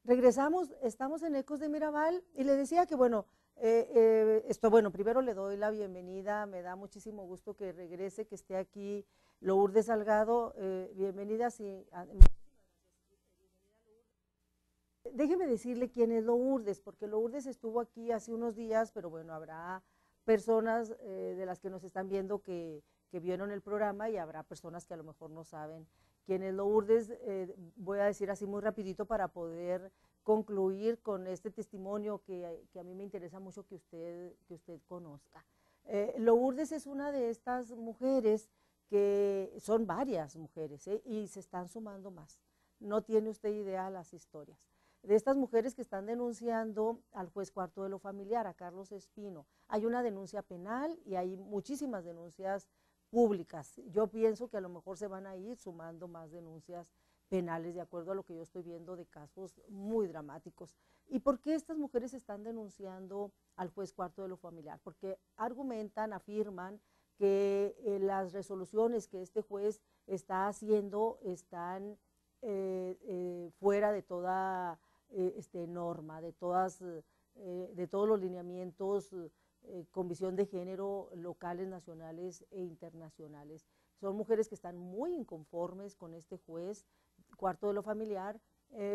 Regresamos, estamos en Ecos de Mirabal y le decía que bueno, primero le doy la bienvenida, me da muchísimo gusto que regrese, que esté aquí Lourdes Salgado, bienvenida. Sí, déjeme decirle quién es Lourdes, porque Lourdes estuvo aquí hace unos días, pero bueno, habrá personas de las que nos están viendo que vieron el programa y habrá personas que a lo mejor no saben quién es Lourdes. Voy a decir así muy rapidito para poder concluir con este testimonio que a mí me interesa mucho que usted conozca. Lourdes es una de estas mujeres que son varias mujeres y se están sumando más. No tiene usted idea las historias de estas mujeres que están denunciando al juez cuarto de lo familiar, a Carlos Espino. Hay una denuncia penal y hay muchísimas denuncias públicas. Yo pienso que a lo mejor se van a ir sumando más denuncias penales de acuerdo a lo que yo estoy viendo de casos muy dramáticos. ¿Y por qué estas mujeres están denunciando al juez cuarto de lo familiar? Porque argumentan, afirman que las resoluciones que este juez está haciendo están fuera de toda norma, de todos los lineamientos con visión de género locales, nacionales e internacionales. Son mujeres que están muy inconformes con este juez cuarto de lo familiar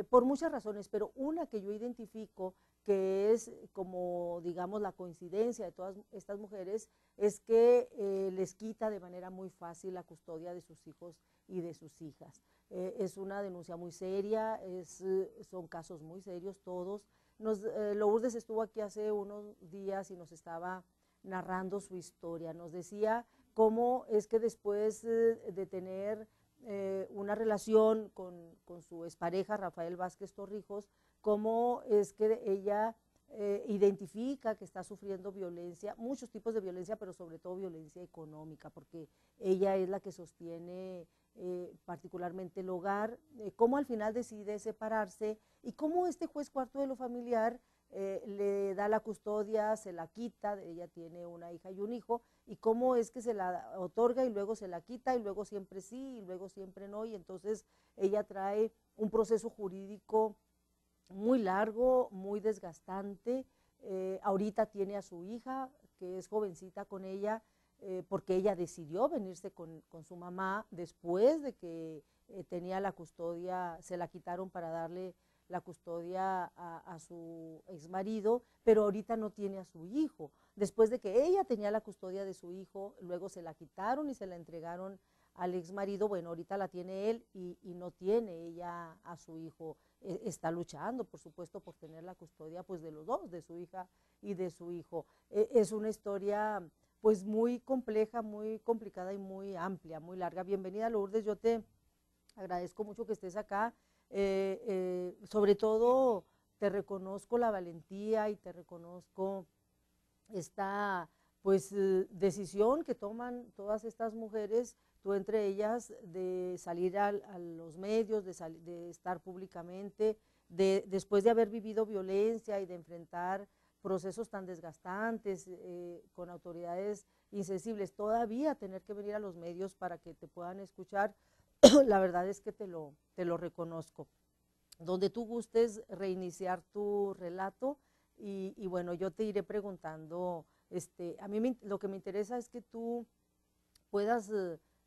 por muchas razones, pero una que yo identifico que es como digamos la coincidencia de todas estas mujeres es que les quita de manera muy fácil la custodia de sus hijos y de sus hijas. Es una denuncia muy seria, son casos muy serios todos. Lourdes estuvo aquí hace unos días y nos estaba narrando su historia, nos decía cómo es que después de tener una relación con su expareja Rafael Vázquez Torrijos, cómo es que ella identifica que está sufriendo violencia, muchos tipos de violencia, pero sobre todo violencia económica, porque ella es la que sostiene particularmente el hogar, cómo al final decide separarse y cómo este juez cuarto de lo familiar le da la custodia, se la quita, ella tiene una hija y un hijo, y cómo es que se la otorga y luego se la quita y luego siempre sí y luego siempre no, y entonces ella trae un proceso jurídico muy largo, muy desgastante. Ahorita tiene a su hija, que es jovencita con ella, porque ella decidió venirse con su mamá después de que tenía la custodia, se la quitaron para darle la custodia a su exmarido, pero ahorita no tiene a su hijo. Después de que ella tenía la custodia de su hijo, luego se la quitaron y se la entregaron al exmarido, bueno, ahorita la tiene él y no tiene ella a su hijo. Está luchando, por supuesto, por tener la custodia pues de los dos, de su hija y de su hijo. Es una historia pues muy compleja, muy complicada y muy amplia, muy larga. Bienvenida, Lourdes, yo te agradezco mucho que estés acá. Sobre todo te reconozco la valentía y te reconozco esta pues decisión que toman todas estas mujeres, tú entre ellas, de salir a los medios, de estar públicamente, después de haber vivido violencia y de enfrentar procesos tan desgastantes con autoridades insensibles, todavía tener que venir a los medios para que te puedan escuchar, la verdad es que te lo reconozco. Donde tú gustes reiniciar tu relato y bueno, yo te iré preguntando, a mí lo que me interesa es que tú puedas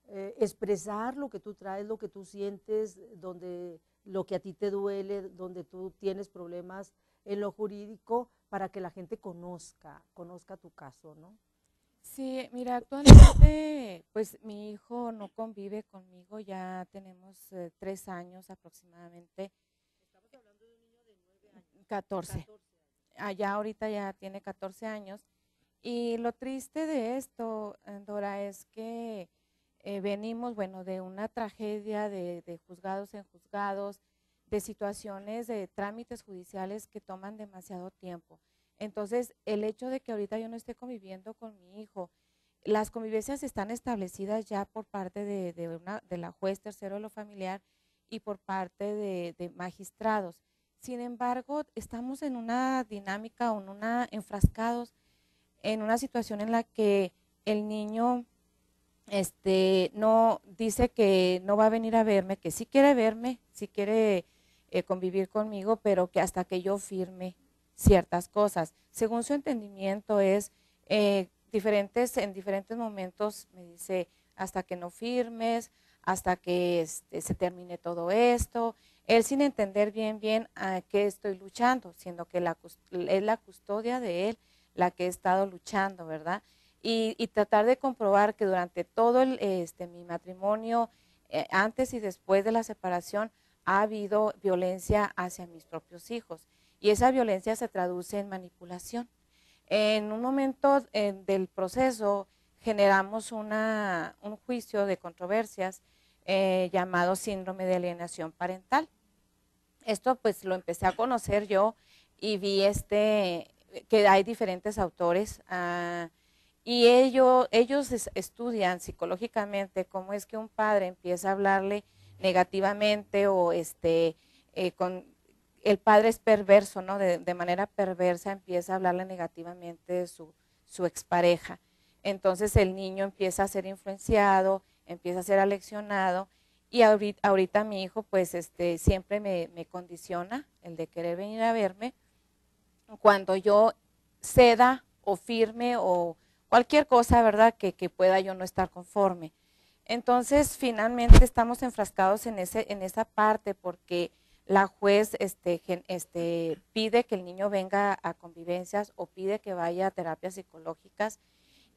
expresar lo que tú traes, lo que tú sientes, donde lo que a ti te duele, donde tú tienes problemas en lo jurídico, para que la gente conozca tu caso, ¿no? Sí, mira, actualmente pues mi hijo no convive conmigo, ya tenemos 3 años aproximadamente. Estamos hablando de un niño de 9 años. 14. 14 años. Allá ahorita ya tiene 14 años. Y lo triste de esto, Dora, es que venimos, bueno, de una tragedia de juzgados en juzgados, de situaciones de trámites judiciales que toman demasiado tiempo. Entonces, el hecho de que ahorita yo no esté conviviendo con mi hijo, las convivencias están establecidas ya por parte de la juez tercero de lo familiar y por parte de magistrados. Sin embargo, estamos en una dinámica o enfrascados en una situación en la que el niño no dice que no va a venir a verme, que sí quiere verme, sí quiere convivir conmigo, pero que hasta que yo firme ciertas cosas. Según su entendimiento es en diferentes momentos me dice, hasta que no firmes, hasta que se termine todo esto, él sin entender bien a qué estoy luchando, siendo que es la custodia de él la que he estado luchando, ¿verdad? Y tratar de comprobar que durante todo mi matrimonio, antes y después de la separación, ha habido violencia hacia mis propios hijos. Y esa violencia se traduce en manipulación. En un momento del proceso generamos un juicio de controversias llamado síndrome de alienación parental. Esto pues lo empecé a conocer yo y vi que hay diferentes autores y ellos estudian psicológicamente cómo es que un padre empieza a hablarle negativamente o el padre es perverso, ¿no? De manera perversa empieza a hablarle negativamente de su expareja. Entonces el niño empieza a ser influenciado, empieza a ser aleccionado y ahorita mi hijo pues siempre me condiciona el de querer venir a verme cuando yo ceda o firme o cualquier cosa, ¿verdad? Que pueda yo no estar conforme. Entonces, finalmente estamos enfrascados en esa parte porque la juez pide que el niño venga a convivencias o pide que vaya a terapias psicológicas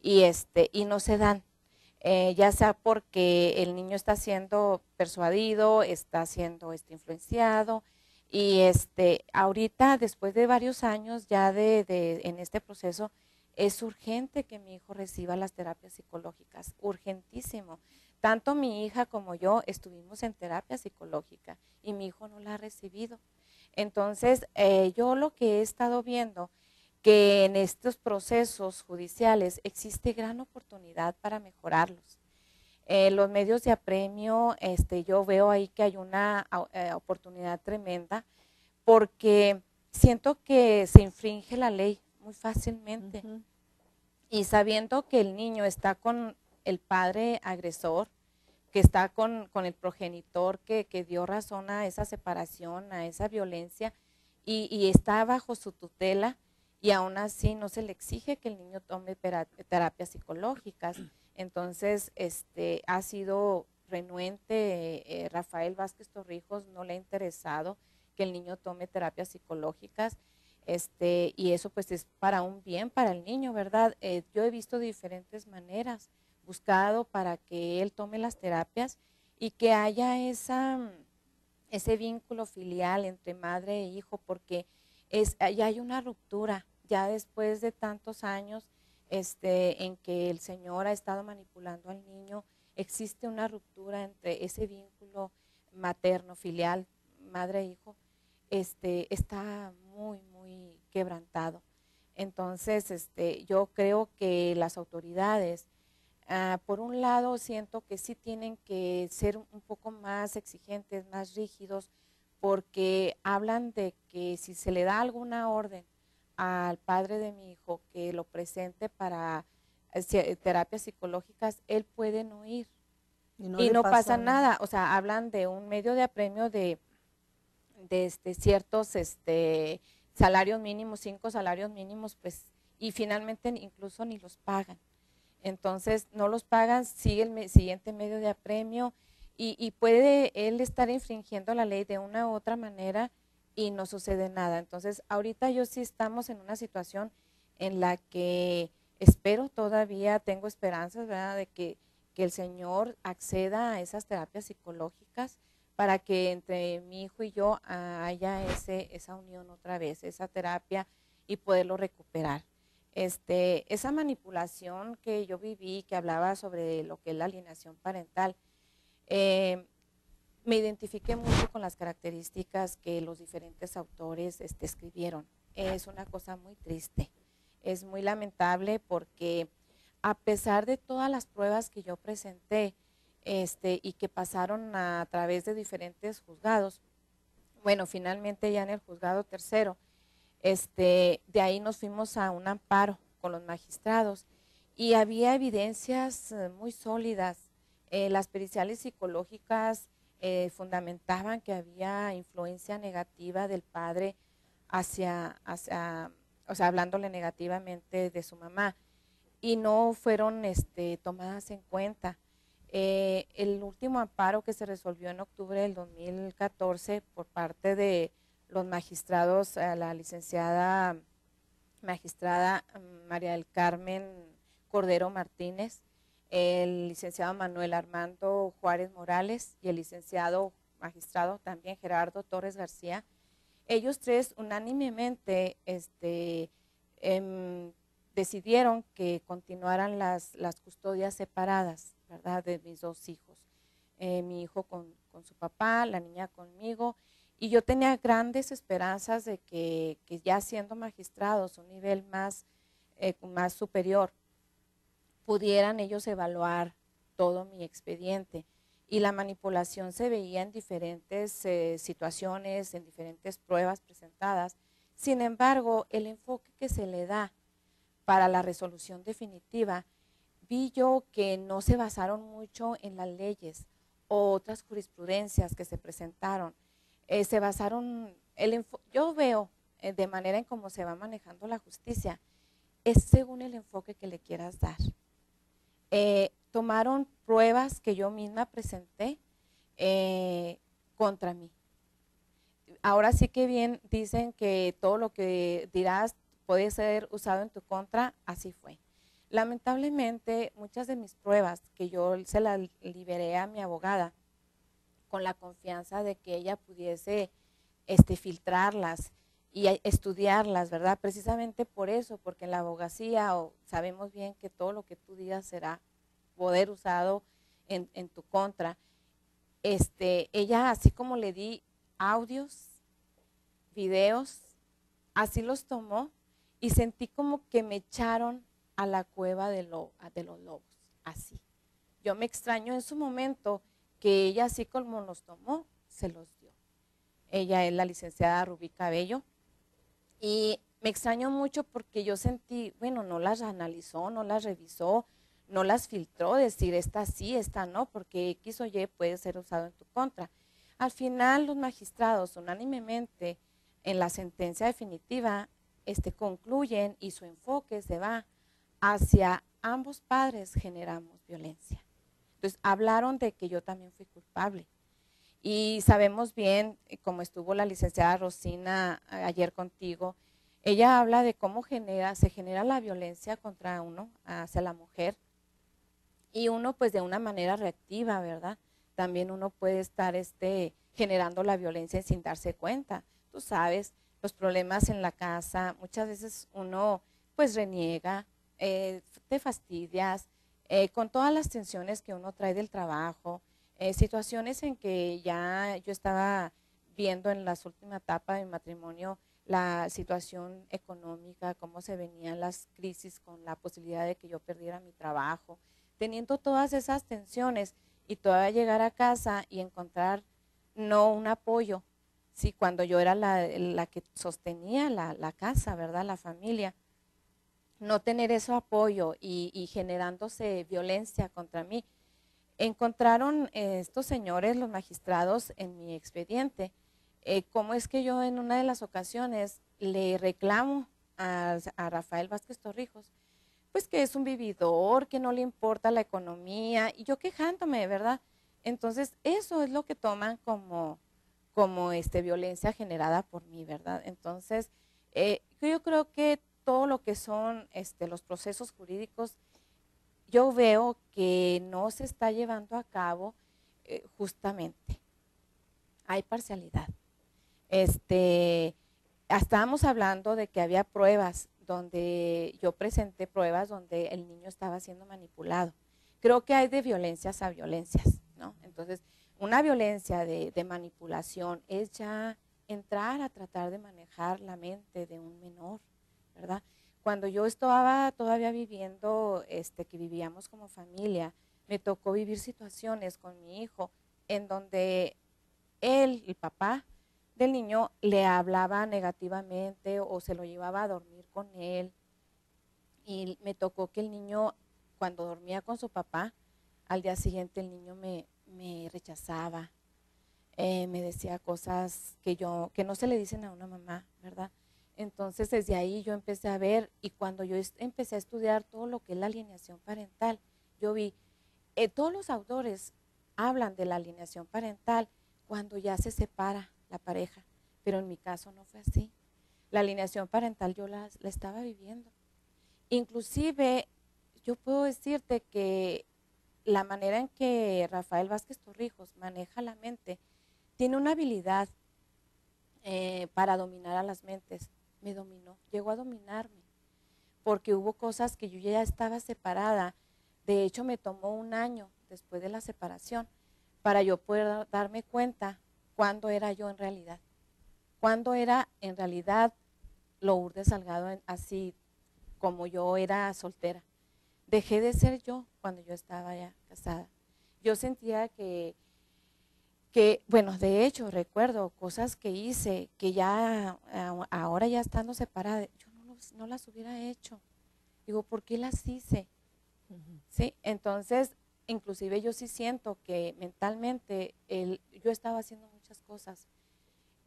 y no se dan. Ya sea porque el niño está siendo persuadido, está siendo influenciado y ahorita después de varios años ya en este proceso es urgente que mi hijo reciba las terapias psicológicas, urgentísimo. Tanto mi hija como yo estuvimos en terapia psicológica y mi hijo no la ha recibido. Entonces, yo lo que he estado viendo que en estos procesos judiciales existe gran oportunidad para mejorarlos. Los medios de apremio, yo veo ahí que hay una oportunidad tremenda porque siento que se infringe la ley muy fácilmente. Y sabiendo que el niño está con el padre agresor, que está con el progenitor que dio razón a esa separación, a esa violencia, y está bajo su tutela, y aún así no se le exige que el niño tome terapias psicológicas. Entonces, ha sido renuente, Rafael Vázquez Torrijos no le ha interesado que el niño tome terapias psicológicas, y eso pues es para un bien para el niño, ¿verdad? Yo he visto diferentes maneras, buscado para que él tome las terapias y que haya ese vínculo filial entre madre e hijo, porque ya hay una ruptura, ya después de tantos años en que el Señor ha estado manipulando al niño, existe una ruptura entre ese vínculo materno, filial, madre e hijo, está muy quebrantado. Entonces, yo creo que las autoridades, por un lado, siento que sí tienen que ser un poco más exigentes, más rígidos, porque hablan de que si se le da alguna orden al padre de mi hijo que lo presente para terapias psicológicas, él puede no ir. Y no pasa nada. O sea, hablan de un medio de apremio de ciertos salarios mínimos, 5 salarios mínimos, pues, y finalmente incluso ni los pagan. Entonces, no los pagan, sigue el siguiente medio de apremio y puede él estar infringiendo la ley de una u otra manera y no sucede nada. Entonces, ahorita yo sí estamos en una situación en la que espero todavía, tengo esperanzas, ¿verdad?, de que el Señor acceda a esas terapias psicológicas para que entre mi hijo y yo haya esa unión otra vez, esa terapia y poderlo recuperar. Esa manipulación que yo viví, que hablaba sobre lo que es la alienación parental, me identifiqué mucho con las características que los diferentes autores escribieron. Es una cosa muy triste, es muy lamentable porque a pesar de todas las pruebas que yo presenté y que pasaron a través de diferentes juzgados, bueno, finalmente ya en el juzgado tercero, de ahí nos fuimos a un amparo con los magistrados y había evidencias muy sólidas. Las periciales psicológicas fundamentaban que había influencia negativa del padre hacia, o sea, hablándole negativamente de su mamá, y no fueron tomadas en cuenta. El último amparo que se resolvió en octubre del 2014 por parte de los magistrados, la licenciada magistrada María del Carmen Cordero Martínez, el licenciado Manuel Armando Juárez Morales y el licenciado magistrado también Gerardo Torres García, ellos tres unánimemente decidieron que continuaran las custodias separadas, ¿verdad?, de mis dos hijos. Mi hijo con su papá, la niña conmigo, y yo tenía grandes esperanzas de que ya siendo magistrados, un nivel más superior, pudieran ellos evaluar todo mi expediente. Y la manipulación se veía en diferentes situaciones, en diferentes pruebas presentadas. Sin embargo, el enfoque que se le da para la resolución definitiva, vi yo que no se basaron mucho en las leyes o otras jurisprudencias que se presentaron. Se basaron, yo veo de manera en cómo se va manejando la justicia, es según el enfoque que le quieras dar. Tomaron pruebas que yo misma presenté contra mí. Ahora sí que bien dicen que todo lo que dirás puede ser usado en tu contra, así fue. Lamentablemente, muchas de mis pruebas que yo se las liberé a mi abogada con la confianza de que ella pudiese filtrarlas y estudiarlas, ¿verdad? Precisamente por eso, porque en la abogacía sabemos bien que todo lo que tú digas será poder usado en tu contra. Ella, así como le di audios, videos, así los tomó y sentí como que me echaron a la cueva de los lobos, así. Yo me extraño en su momento que ella, así como los tomó, se los dio. Ella es la licenciada Rubí Cabello y me extrañó mucho porque yo sentí, bueno, no las analizó, no las revisó, no las filtró, decir esta sí, esta no, porque X o Y puede ser usado en tu contra. Al final los magistrados unánimemente en la sentencia definitiva concluyen y su enfoque se va hacia ambos padres generamos violencia. Entonces hablaron de que yo también fui culpable. Y sabemos bien, como estuvo la licenciada Rosina ayer contigo, ella habla de cómo se genera la violencia contra uno, hacia la mujer, y uno pues de una manera reactiva, ¿verdad? También uno puede estar generando la violencia sin darse cuenta. Tú sabes, los problemas en la casa, muchas veces uno pues reniega, te fastidias, con todas las tensiones que uno trae del trabajo, situaciones en que ya yo estaba viendo en las últimas etapas de mi matrimonio la situación económica, cómo se venían las crisis con la posibilidad de que yo perdiera mi trabajo, teniendo todas esas tensiones y todavía llegar a casa y encontrar no un apoyo, sí, cuando yo era la que sostenía la casa, ¿verdad? La familia, no tener ese apoyo y generándose violencia contra mí. Encontraron estos señores, los magistrados, en mi expediente, cómo es que yo en una de las ocasiones le reclamo a Rafael Vázquez Torrijos, pues que es un vividor, que no le importa la economía, y yo quejándome, ¿verdad? Entonces, eso es lo que toman como violencia generada por mí, ¿verdad? Entonces, yo creo que todo lo que son los procesos jurídicos, yo veo que no se está llevando a cabo justamente. Hay parcialidad. Estábamos hablando de que había pruebas donde yo presenté pruebas donde el niño estaba siendo manipulado. Creo que hay de violencias a violencias, ¿no? Entonces, una violencia de manipulación es ya entrar a tratar de manejar la mente de un menor, ¿verdad? Cuando yo estaba todavía viviendo, que vivíamos como familia, me tocó vivir situaciones con mi hijo en donde él, el papá del niño, le hablaba negativamente o se lo llevaba a dormir con él. Y me tocó que el niño, cuando dormía con su papá, al día siguiente el niño me rechazaba, me decía cosas que no se le dicen a una mamá, ¿verdad? Entonces desde ahí yo empecé a ver, y cuando yo empecé a estudiar todo lo que es la alienación parental, yo vi, todos los autores hablan de la alienación parental cuando ya se separa la pareja, pero en mi caso no fue así. La alienación parental yo la estaba viviendo. Inclusive yo puedo decirte que la manera en que Rafael Vázquez Torrijos maneja la mente, tiene una habilidad para dominar a las mentes. Me dominó, llegó a dominarme, porque hubo cosas que yo ya estaba separada. De hecho, me tomó un año después de la separación para yo poder darme cuenta cuándo era yo en realidad. Cuándo era en realidad Lourdes Salgado, así como yo era soltera. Dejé de ser yo cuando yo estaba ya casada. Yo sentía bueno, de hecho, recuerdo cosas que hice que ya, ahora ya estando separada, yo no las hubiera hecho. Digo, ¿por qué las hice? ¿Sí? Entonces, inclusive yo sí siento que mentalmente yo estaba haciendo muchas cosas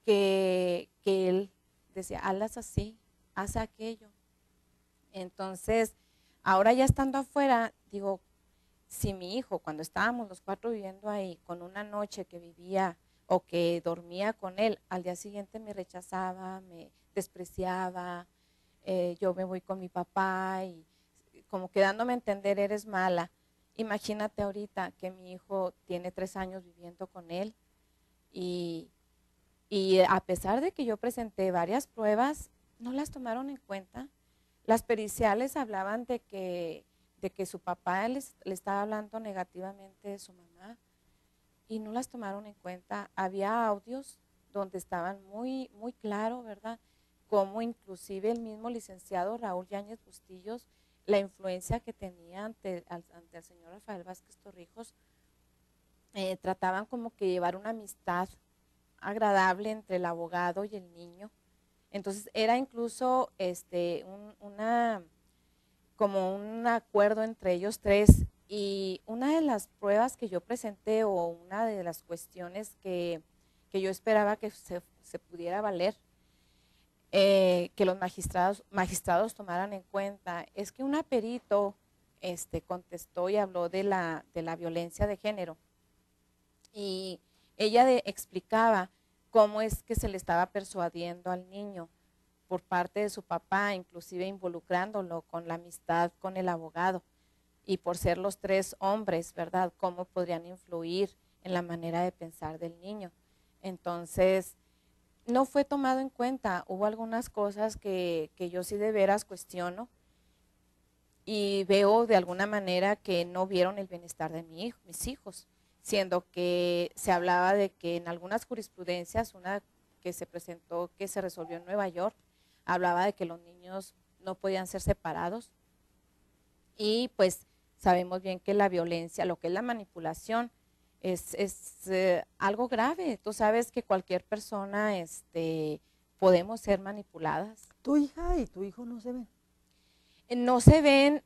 que él decía, hazlas así, haz aquello. Entonces, ahora ya estando afuera, digo, si mi hijo, cuando estábamos los 4 viviendo ahí, con una noche que vivía o que dormía con él, al día siguiente me rechazaba, me despreciaba, yo me voy con mi papá y como quedándome a entender, eres mala. Imagínate ahorita que mi hijo tiene 3 años viviendo con él y, y a pesar de que yo presenté varias pruebas, no las tomaron en cuenta. Las periciales hablaban de que su papá le estaba hablando negativamente de su mamá y no las tomaron en cuenta. Había audios donde estaban muy, muy claro, ¿verdad? Como inclusive el mismo licenciado Raúl Yáñez Bustillos, la influencia que tenía ante el señor Rafael Vázquez Torrijos, trataban como que llevar una amistad agradable entre el abogado y el niño. Entonces era incluso como un acuerdo entre ellos tres, y una de las pruebas que yo presenté o una de las cuestiones que yo esperaba que se pudiera valer, que los magistrados tomaran en cuenta, es que un perito contestó y habló de la violencia de género, y ella explicaba cómo es que se le estaba persuadiendo al niño por parte de su papá, inclusive involucrándolo con la amistad con el abogado, y por ser los 3 hombres, ¿verdad?, cómo podrían influir en la manera de pensar del niño. Entonces, no fue tomado en cuenta. Hubo algunas cosas que yo sí de veras cuestiono y veo de alguna manera que no vieron el bienestar de mis hijos, siendo que se hablaba de que en algunas jurisprudencias, una que se presentó, que se resolvió en Nueva York, hablaba de que los niños no podían ser separados, y pues sabemos bien que la violencia, lo que es la manipulación, es algo grave. Tú sabes que cualquier persona podemos ser manipuladas. ¿Tu hija y tu hijo no se ven? No se ven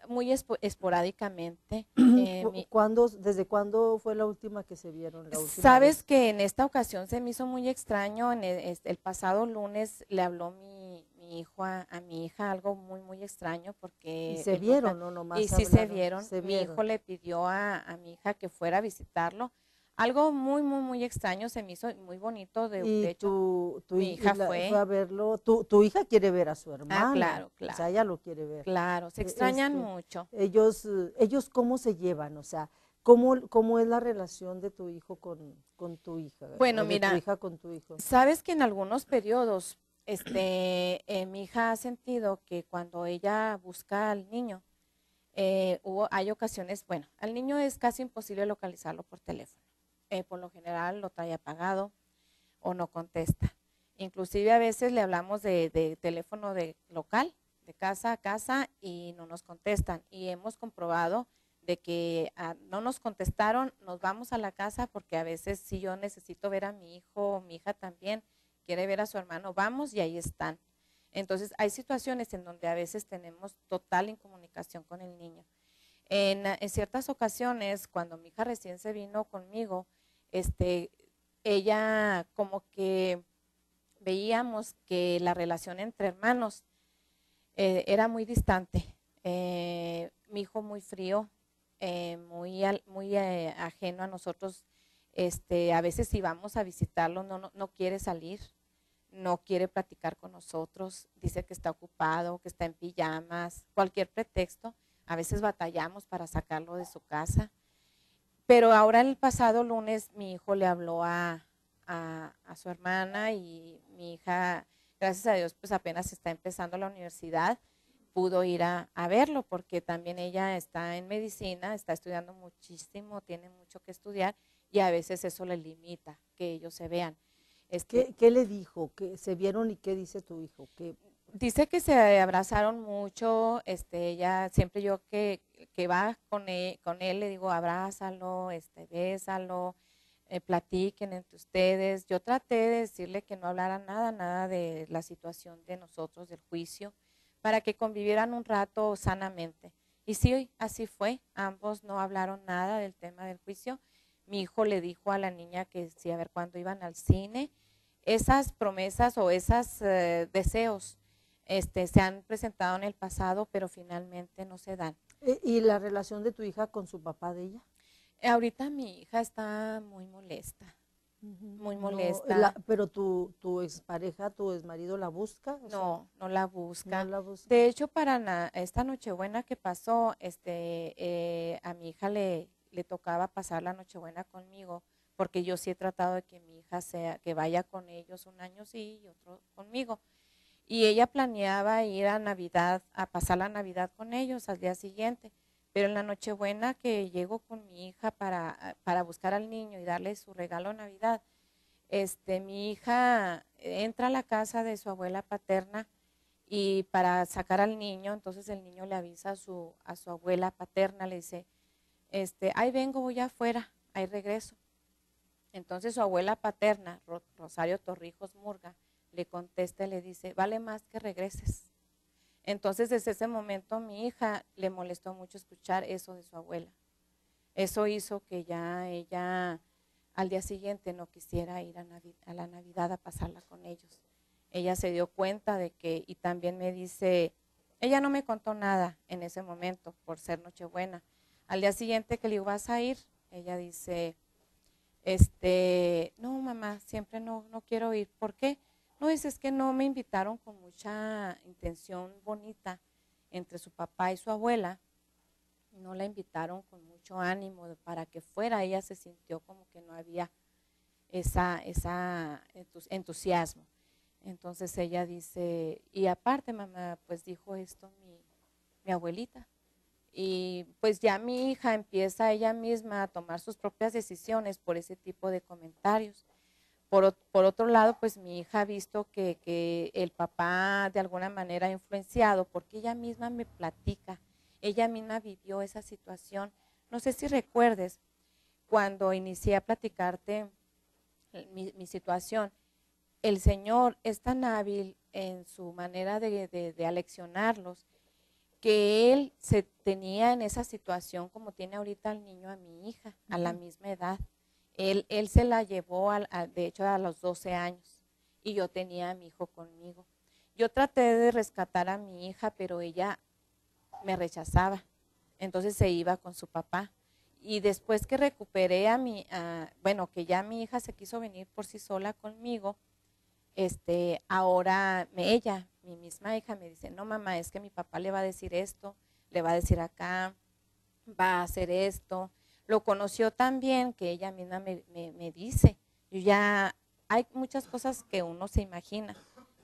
muy esporádicamente. ¿Desde cuándo fue la última que se vieron? Sabes que en esta ocasión se me hizo muy extraño. El pasado lunes le habló mi hijo a mi hija, algo muy, muy extraño, porque... ¿Y se vieron o nomás Y sí hablaron? se vieron. Mi hijo le pidió a mi hija que fuera a visitarlo. Algo muy, muy, muy extraño, se me hizo muy bonito. De hecho, mi hija fue a verlo. Tu hija quiere ver a su hermano. Claro. O sea, ella lo quiere ver. Claro, se extrañan mucho. Ellos ¿cómo se llevan? O sea, ¿cómo es la relación de tu hijo con tu hija? Bueno, mira, tu hija con tu hijo. Sabes que en algunos periodos mi hija ha sentido que cuando ella busca al niño, hay ocasiones, bueno, al niño es casi imposible localizarlo por teléfono. Por lo general lo trae apagado o no contesta. Inclusive a veces le hablamos de teléfono local, de casa a casa, y no nos contestan. Y hemos comprobado de que no nos contestaron, nos vamos a la casa, porque a veces si yo necesito ver a mi hijo, mi hija también quiere ver a su hermano, vamos y ahí están. Entonces hay situaciones en donde a veces tenemos total incomunicación con el niño. En ciertas ocasiones, cuando mi hija recién se vino conmigo, ella como que veíamos que la relación entre hermanos era muy distante. Mi hijo muy frío, muy ajeno a nosotros. A veces si vamos a visitarlo no quiere salir, no quiere platicar con nosotros, dice que está ocupado, que está en pijamas, cualquier pretexto. A veces batallamos para sacarlo de su casa. Pero ahora el pasado lunes mi hijo le habló a su hermana y mi hija, gracias a Dios, pues apenas está empezando la universidad, pudo ir a verlo porque también ella está en medicina, está estudiando muchísimo, tiene mucho que estudiar y a veces eso le limita que ellos se vean. ¿Qué le dijo? ¿Que se vieron y qué dice tu hijo? Dice que se abrazaron mucho, ella siempre yo que va con él le digo abrázalo, bésalo, platiquen entre ustedes. Yo traté de decirle que no hablara nada de la situación de nosotros, del juicio, para que convivieran un rato sanamente. Y sí, así fue, ambos no hablaron nada del tema del juicio. Mi hijo le dijo a la niña que sí, a ver cuándo iban al cine. Esas promesas o esos deseos se han presentado en el pasado, pero finalmente no se dan. ¿Y la relación de tu hija con su papá de ella? Ahorita mi hija está muy molesta, muy molesta. Pero tu expareja, tu exmarido la busca, o sea, No la busca. no la busca. De hecho, para esta Nochebuena que pasó, a mi hija le tocaba pasar la Nochebuena conmigo, porque yo sí he tratado de que mi hija que vaya con ellos un año sí y otro conmigo. Y ella planeaba ir a Navidad, a pasar la Navidad con ellos al día siguiente. Pero en la Nochebuena que llego con mi hija para buscar al niño y darle su regalo de Navidad, mi hija entra a la casa de su abuela paterna y para sacar al niño, entonces el niño le avisa a su abuela paterna, le dice, ahí vengo, voy afuera, ahí regreso. Entonces su abuela paterna, Rosario Torrijos Murga, le contesta y le dice, vale más que regreses. Entonces desde ese momento mi hija le molestó mucho escuchar eso de su abuela. Eso hizo que ya ella al día siguiente no quisiera ir a la Navidad a pasarla con ellos. Ella se dio cuenta de que, y también me dice, ella no me contó nada en ese momento por ser Nochebuena. Al día siguiente que le digo, ¿vas a ir? Ella dice, no mamá, siempre no quiero ir. ¿Por qué? No, es que no me invitaron con mucha intención bonita entre su papá y su abuela. No la invitaron con mucho ánimo para que fuera. Ella se sintió como que no había esa entusiasmo. Entonces ella dice, y aparte mamá, pues dijo esto mi abuelita. Y pues ya mi hija empieza ella misma a tomar sus propias decisiones por ese tipo de comentarios. Por otro lado, pues mi hija ha visto que el papá de alguna manera ha influenciado, porque ella misma me platica, ella misma vivió esa situación. No sé si recuerdes, cuando inicié a platicarte mi situación, el Señor es tan hábil en su manera de aleccionarlos, que Él se tenía en esa situación como tiene ahorita al niño a mi hija, a la misma edad. Él se la llevó, de hecho, a los 12 años y yo tenía a mi hijo conmigo. Yo traté de rescatar a mi hija, pero ella me rechazaba. Entonces se iba con su papá. Y después que recuperé que ya mi hija se quiso venir por sí sola conmigo, ahora mi misma hija me dice, no mamá, es que mi papá le va a decir esto, le va a decir acá, va a hacer esto. Lo conoció también que ella misma me dice. Yo ya, hay muchas cosas que uno se imagina,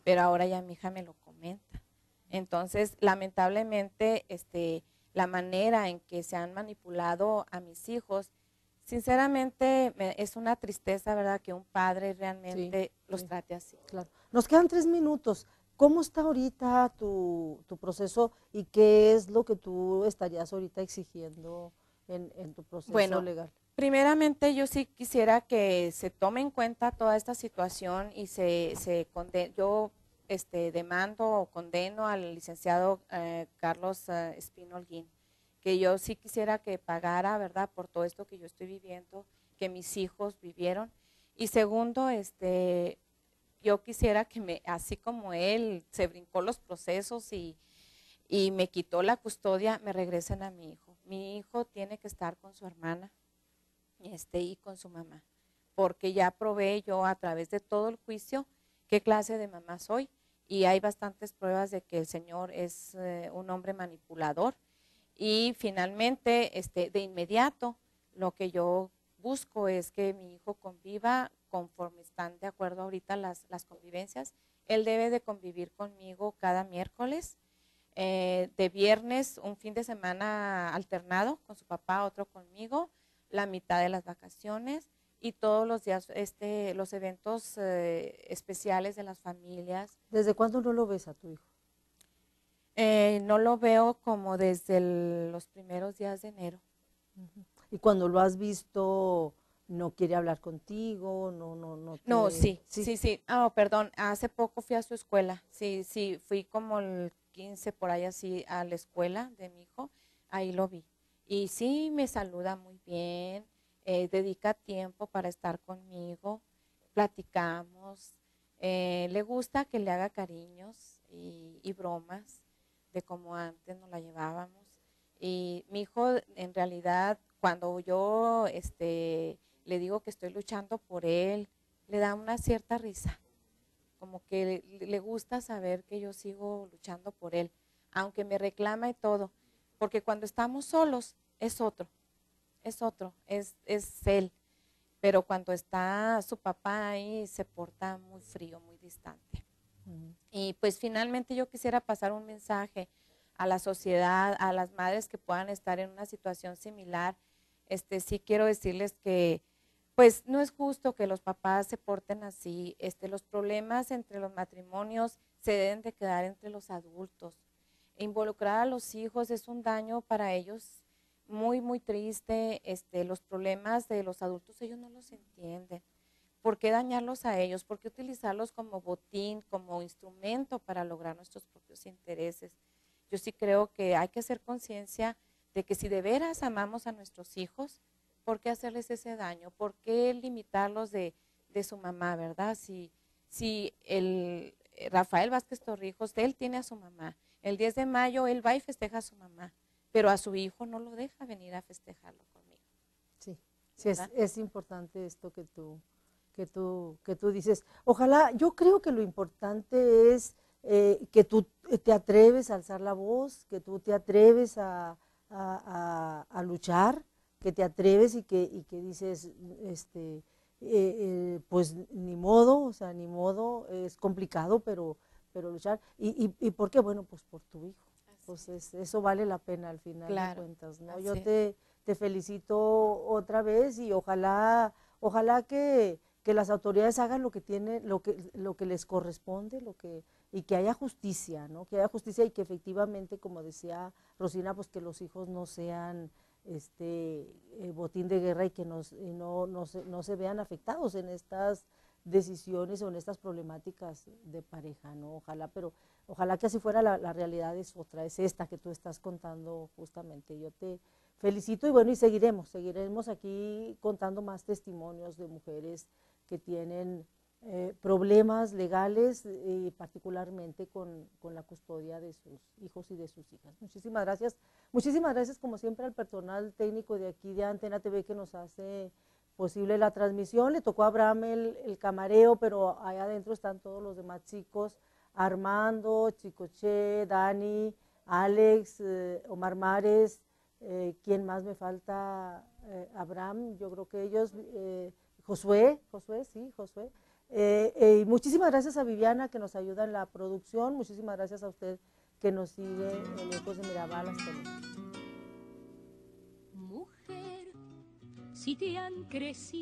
pero ahora ya mi hija me lo comenta. Entonces, lamentablemente, la manera en que se han manipulado a mis hijos, sinceramente es una tristeza, ¿verdad? Que un padre realmente los trate así. Claro. Nos quedan 3 minutos. ¿Cómo está ahorita tu proceso y qué es lo que tú estarías ahorita exigiendo en tu proceso legal? Primeramente yo sí quisiera que se tome en cuenta toda esta situación y yo demando o condeno al licenciado Carlos Espino Holguín, que yo sí quisiera que pagara, ¿verdad?, por todo esto que yo estoy viviendo, que mis hijos vivieron, Y segundo, yo quisiera que así como él se brincó los procesos y me quitó la custodia, me regresen a mi hijo. Mi hijo tiene que estar con su hermana y con su mamá, porque ya probé yo a través de todo el juicio qué clase de mamá soy, y hay bastantes pruebas de que el señor es un hombre manipulador. Y finalmente, de inmediato, lo que yo busco es que mi hijo conviva conforme están de acuerdo ahorita las convivencias. Él debe de convivir conmigo cada miércoles, de viernes, un fin de semana alternado con su papá, otro conmigo, la mitad de las vacaciones, y todos los días los eventos especiales de las familias. ¿Desde cuándo no lo ves a tu hijo? No lo veo como desde los primeros días de enero. Y cuando lo has visto, no quiere hablar contigo, No, te... sí. Ah, perdón, hace poco fui a su escuela. Sí, fui como el 15 por ahí así a la escuela de mi hijo, ahí lo vi. Y sí, me saluda muy bien, dedica tiempo para estar conmigo, platicamos, le gusta que le haga cariños y bromas de como antes nos la llevábamos. Y mi hijo, en realidad, cuando yo le digo que estoy luchando por él, le da una cierta risa, como que le gusta saber que yo sigo luchando por él, aunque me reclama y todo, porque cuando estamos solos es otro, es él, pero cuando está su papá ahí se porta muy frío, muy distante. Y pues finalmente yo quisiera pasar un mensaje a la sociedad, a las madres que puedan estar en una situación similar. Sí quiero decirles que pues no es justo que los papás se porten así. Los problemas entre los matrimonios se deben de quedar entre los adultos. Involucrar a los hijos es un daño para ellos muy, muy triste. Los problemas de los adultos ellos no los entienden. ¿Por qué dañarlos a ellos? ¿Por qué utilizarlos como botín, como instrumento para lograr nuestros propios intereses? Yo sí creo que hay que hacer conciencia de que si de veras amamos a nuestros hijos, ¿por qué hacerles ese daño? ¿Por qué limitarlos de su mamá, verdad? Si el Rafael Vázquez Torrijos, él tiene a su mamá. El 10 de mayo él va y festeja a su mamá, pero a su hijo no lo deja venir a festejarlo conmigo. Sí, sí, es importante esto que tú dices. Ojalá, yo creo que lo importante es que tú te atreves a alzar la voz, que tú te atreves a luchar, que te atreves y que dices, pues ni modo, o sea, ni modo, es complicado, pero luchar. ¿Y por qué? Bueno, pues por tu hijo. Entonces, eso vale la pena al final de cuentas, ¿no? Yo te felicito otra vez y ojalá que las autoridades hagan lo que tienen, lo que les corresponde, y que haya justicia, ¿no? Que haya justicia y que efectivamente, como decía Rosina, pues que los hijos no sean botín de guerra y que no se vean afectados en estas decisiones o en estas problemáticas de pareja, ¿no? Ojalá, pero ojalá que así fuera. La realidad es otra, es esta que tú estás contando justamente. Yo te felicito y bueno, y seguiremos aquí contando más testimonios de mujeres que tienen problemas legales y particularmente con la custodia de sus hijos y de sus hijas. Muchísimas gracias como siempre al personal técnico de aquí de Antena TV que nos hace posible la transmisión. Le tocó a Abraham el camareo, pero allá adentro están todos los demás chicos, Armando, Chicoche, Dani, Alex, Omar Mares, ¿quién más me falta? Abraham, yo creo que ellos, Josué, y muchísimas gracias a Viviana que nos ayuda en la producción, muchísimas gracias a usted que nos sigue en Ecos de Mirabal. Hasta luego. Mujer, si te han crecido